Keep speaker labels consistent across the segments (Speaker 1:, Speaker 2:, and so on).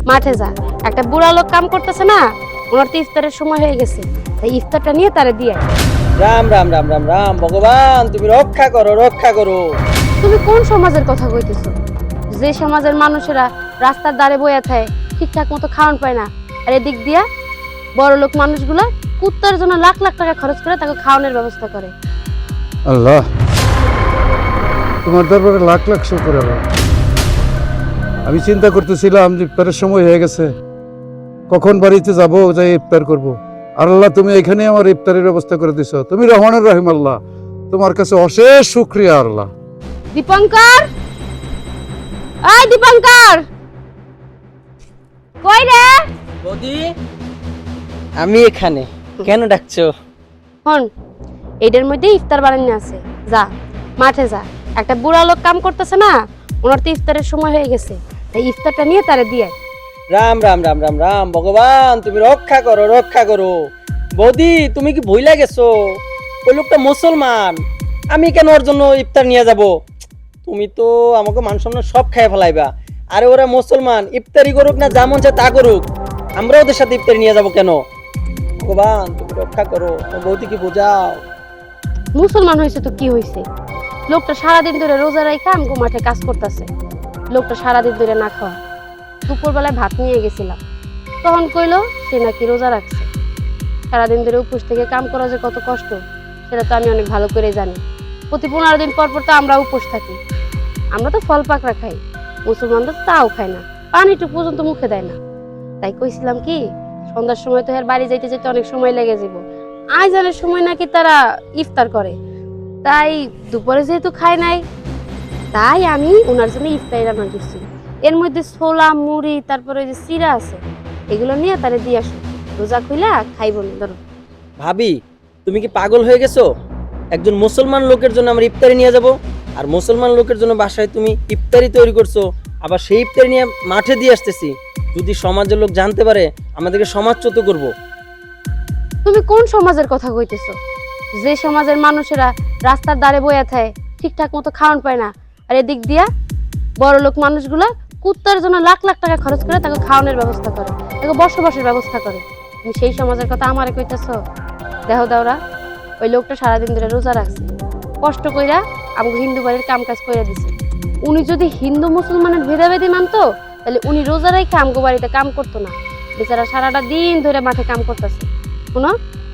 Speaker 1: মাঠে যা, একটা বুড়া লোক কাম করতেছে না, ওনার তো ইফতারের সময় হয়ে গেছে, তাই ইফতারটা নিয়ে তারে দিয়ে আয়।
Speaker 2: রাম রাম রাম রাম রাম, ভগবান তুমি রক্ষা করো, রক্ষা করো।
Speaker 1: তুমি কোন সমাজের কথা কইতেছো? যে সমাজের মানুষেরা রাস্তার ধারে বইয়া থাকে, ঠিকঠাক মতো খাওয়ান পায় না, আর এদিক দিয়া বড় লোক মানুষগুলা কুত্তার জন্য লাখ লাখ টাকা খরচ করে তাকে খাওয়ানোর ব্যবস্থা করে।
Speaker 3: আল্লাহ, তোমার দরবারে লাখ লাখ শুকর আল্লাহ। আমি চিন্তা করতেছিলাম যে ইফতারের সময় হয়ে গেছে, কখন বাড়িতে যাব, যাই ইফতার করব। আর আল্লাহ, তুমি এখানে আমার ইফতারের ব্যবস্থা করে দিছো। তুমি রহমানুর রহিম আল্লাহ, তোমার কাছে অশেষ শুকরিয়া আল্লাহ।
Speaker 1: দীপঙ্কর, এই দীপঙ্কর, কই রে?
Speaker 2: বৌদি, আমি এখানে। কেন ডাকছো?
Speaker 1: হন, এটার মধ্যে ইফতার বানানো আছে, যা মাঠে যা, একটা বুড়া লোক কাম করতেছে না, ওনার তো ইফতারের সময় হয়ে গেছে, তাই ইফতারটা নিয়ে তারে দিয়ে আয়।
Speaker 2: রাম রাম রাম রাম রাম, ভগবান তুমি রক্ষা করো, রক্ষা করো। বৌদি, তুমি কি ভুলে গেছো ওই লোকটা মুসলমান? আমি কেন ওর জন্য ইফতার নিয়ে যাব? তুমি তো আমাকে মান সম্মান সব খেয়ে ফেলাইবা। আরে ওরা মুসলমান, ইফতারি করুক না যেমন চায় তা করুক, আমরা ওদের সাথে ইফতারি নিয়ে যাব কেন? ভগবান তুমি রক্ষা করো, বৌদি কি বোঝাও।
Speaker 1: মুসলমান হয়েছে তো কি হয়েছে, লোকটা সারাদিন ধরে রোজা রাখা আমগো মাঠে কাজ করতেছে, লোকটা সারাদিন ধরে না খাওয়া। দুপুরবেলায় ভাত নিয়ে গেছিলাম, তখন কইলো সে নাকি রোজা রাখছে। সারাদিন ধরে উপোস থেকে কাম করা যে কত কষ্ট, সেটা তো আমি অনেক ভালো করে জানি। প্রতি 15 দিন পর পর তো আমরা উপোস থাকি। আমরা তো ফল পাকড়া খাই, মুসলমানরা তাও খায় না, পানিটুকু পর্যন্ত মুখে দেয় না। তাই কইছিলাম কি, সন্ধ্যার সময় তো এর বাড়ি যাইতে যেতে অনেক সময় লেগে যাব, আইজানের সময় নাকি তারা ইফতার করে। তাই দুপুরে যেহেতু খায় নাই, তাই আমি ওনার জন্য ইফতারি রান্না করছি। এর মধ্যে ছোলা, মুড়ি, তারপরে ওই যে চিরা আছে, এগুলো নিয়ে তারে দিয়ে আসো, রোজা খুইলা খাইব না। ধরো
Speaker 2: ভাবি, তুমি কি পাগল হয়ে গেছো? একজন মুসলমান লোকের জন্য আমরা ইফতারি নিয়ে যাব, আর মুসলমান লোকের জন্য বাসায় তুমি ইফতারি তৈরি করছো, আবার সেই ইফতারি নিয়ে মাঠে দিয়ে আসতেছি। যদি সমাজের লোক জানতে পারে, আমাদেরকে সমাজচ্যুত করবো।
Speaker 1: তুমি কোন সমাজের কথা কইতেছো? যে সমাজের মানুষেরা রাস্তার ধারে বইয়া থাকে, ঠিকঠাক মতো খাওয়ান পায় না, আর এদিক দিয়া বড় লোক মানুষগুলা কুত্তার জন্য লাখ লাখ টাকা খরচ করে তাকে খাওয়ানোর ব্যবস্থা করে, তাকে বসবাসের ব্যবস্থা করে। তুমি সেই সমাজের কথা আমারে কইতেছো? দেখো দাওরা, ওই লোকটা সারাদিন ধরে রোজা রাখছে, কষ্ট কইরা আমাকে হিন্দু বাড়ির কাম কাজ কইরা দিছে। উনি যদি হিন্দু মুসলমানের ভেদাভেদি মানতো, তাহলে উনি রোজা রেখে আমগো বাড়িতে কাম করতো না। বেচারা সারাটা দিন ধরে মাঠে কাম করতেছে। শুনো,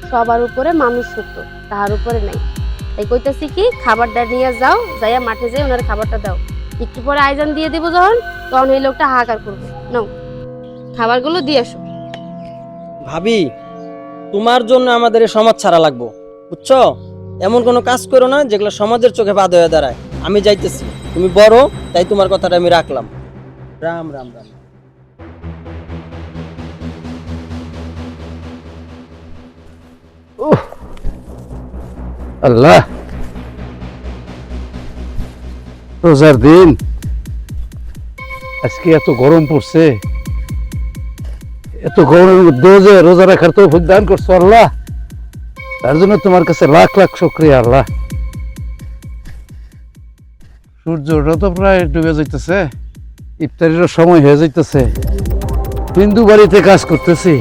Speaker 1: সবার উপরে মানুষ সত্য, তাহার উপরে নাই। তাই কইতেছি কি, খাবারটা নিয়ে যাও, যাইয়া মাঠে যাই ওনার খাবারটা দাও। একটু পরে আয়োজন দিয়ে দিব যখন, তখন এই লোকটা হাহাকার করবে। নাও, খাবারগুলো দিয়ে আসো।
Speaker 2: ভাবি, তোমার জন্য আমাদের এই সমাজ ছাড়া লাগবো, বুঝছো? এমন কোনো কাজ করো না যেগুলো সমাজের চোখে বাধা হয়ে দাঁড়ায়। আমি যাইতেছি, তুমি বড়, তাই তোমার কথাটা আমি রাখলাম। রাম রাম রাম।
Speaker 3: আল্লাহ, রোজার দিন, আজকে এত গরম পড়ছে, এত গরমের মধ্যে যে রোজা রাখার তৌফিক দান করছো আল্লাহ, তার জন্য তোমার কাছে লাখ লাখ শুকরিয়া আল্লাহ। সূর্যটা তো প্রায় ডুবে যাইতেছে, ইফতারিরও সময় হয়ে যাইতেছে। হিন্দু বাড়িতে কাজ করতেছি,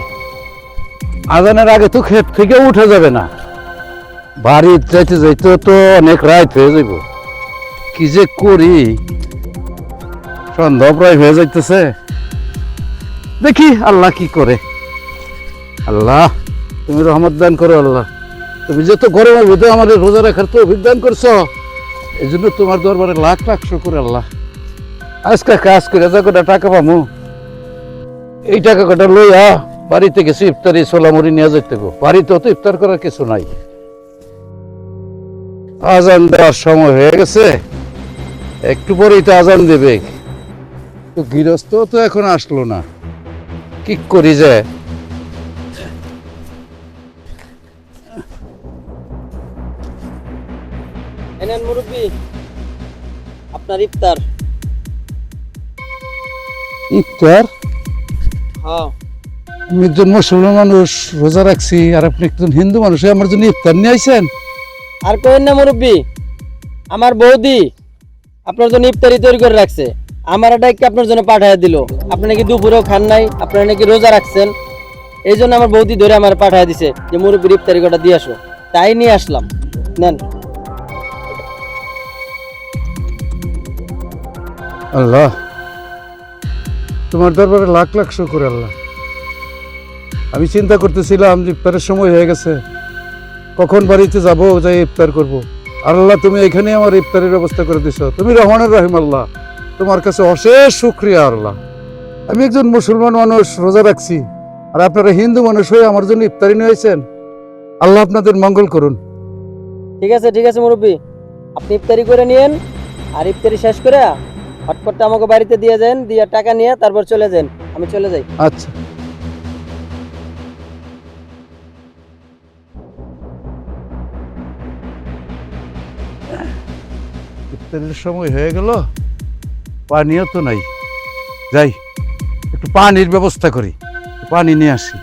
Speaker 3: আজানের আগে তো ক্ষেত থেকে উঠা যাবে না, বাড়ি যাইতে যাইতে তো অনেক রাত হয়ে যাইব। কি যে করি, সন্ধ্যা প্রায় হয়ে যাইতেছে, দেখি আল্লাহ কি করে। আল্লাহ, তুমি রহমত দান করো আল্লাহ। তুমি যত গরমের ভিতরে আমাদের রোজা রাখার তো অভিজ্ঞান করছো, এই জন্য তোমার দরবারে লাখ লাখ শুকর আল্লাহ। আজকে কাজ করে যা কটা টাকা পাবো, এই টাকা কটা লইয়া বাড়িতে গেছি ইফতারি সোলামুড়ি নিয়ে যেতে গো। বাড়িতে তো ইফতার করার কিছু নাই। আজান দেওয়ার সময় হয়ে গেছে, একটু পরেই তো আজান দেবে। তো গৃহস্থ তো এখন আসলো না, কি করি যে।
Speaker 2: এনেন মুরব্বি, আপনার ইফতার।
Speaker 3: ইফতার?
Speaker 2: হ্যাঁ।
Speaker 3: আমি একজন মুসলমান মানুষ, রোজা রাখছি, আর আপনি একজন হিন্দু মানুষ, আমার জন্য ইফতার নিয়ে আইছেন?
Speaker 2: আর কইেন না মুরব্বি, আমার বৌদি আপনার জন্য ইফতারি তৈরি করে রাখছে। আমার ডাইকে আপনার জন্য পাঠিয়ে দিল। আপনি নাকি দুপুরেও খান নাই, আপনারা নাকি রোজা রাখছেন, এই জন্য আমার বৌদি ধরে আমার পাঠিয়ে দিছে যে মুরব্বির ইফতারি কটা দিয়ে আসো। তাই নিয়ে আসলাম, নেন।
Speaker 3: আল্লাহ, তোমার দরবারে লাখ লাখ শুকর আল্লাহ। আমি চিন্তা করতেছিলাম যে ইফতারের সময় হয়ে গেছে, কখন বাড়িতে যাব, যাই ইফতার করব। আল্লাহ, তুমি এখানে আমার ইফতারের ব্যবস্থা করে দিছো। তুমি রহমানুর রহিম আল্লাহ, তোমার কাছে অশেষ শুকরিয়া আল্লাহ। আমি একজন মুসলমান মানুষ, রোজা রাখছি, আর আপনারা হিন্দু মানুষ হয়ে আমার জন্য ইফতারি নিয়েছেন। আল্লাহ আপনাদের মঙ্গল করুন।
Speaker 2: ঠিক আছে মুরব্বি, আপনি ইফতারি করে নিয়েন, আর ইফতারি শেষ করে হটপটটা আমাকে বাড়িতে দিয়ে যান, দিয়ে টাকা নিয়ে তারপর চলে যান। আমি চলে যাই।
Speaker 3: আচ্ছা। ইফতারের সময় হয়ে গেল, পানিও তো নাই। যাই, একটু পানির ব্যবস্থা করি, পানি নিয়ে আসি।